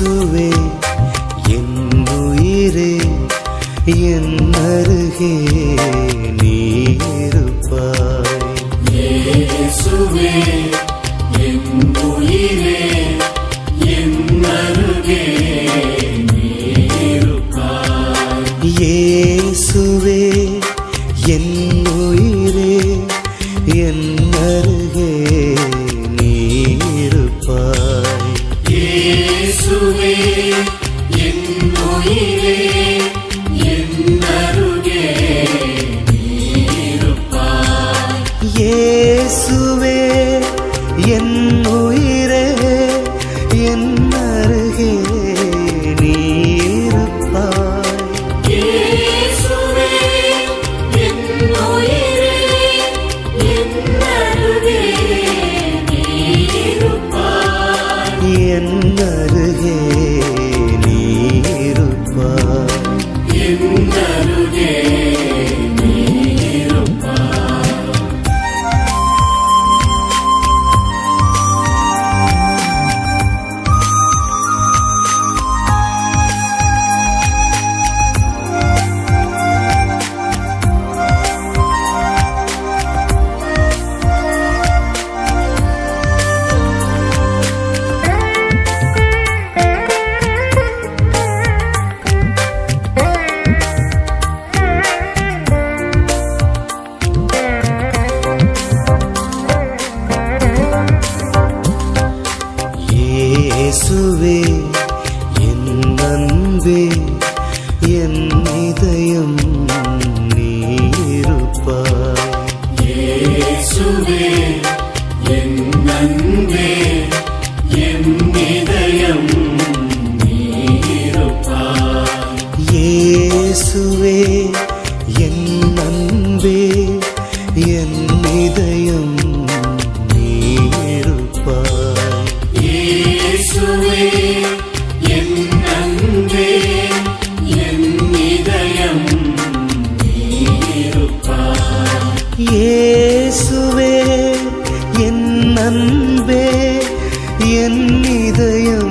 இயேசுவே என் உயிரே என் அருகே நீ இருப்பாய். இயேசுவே என் உயிரே என் அருகே நீ இருப்பாய். இயேசுவே என் உயிரே என் அருகே நீ இருப்பாய். இயேசுவே என் உயிரே என் அருகே நீ இருப்பாய். இயேசுவே என் உயிரே என் அருகே நீ இருப்பாய். இயேசுவே என் உயிரே என் அருகே நீ இருப்பாய். என் அருகே நீ இருப்பாய். என் அருகே நீ இருப்பாய். இயேசுவே என் அன்பே என் இதயம் நீ இருப்பாய். இயேசுவே என் அன்பே என் இதயம் நீ இருப்பாய். இயேசுவே என் அன்பே என் இதயம் நீ இருப்பாய். இயேசுவே என் அன்பே என் இதயம் நீ இருப்பாய். இயேசுவே என் அன்பே என் இதயம்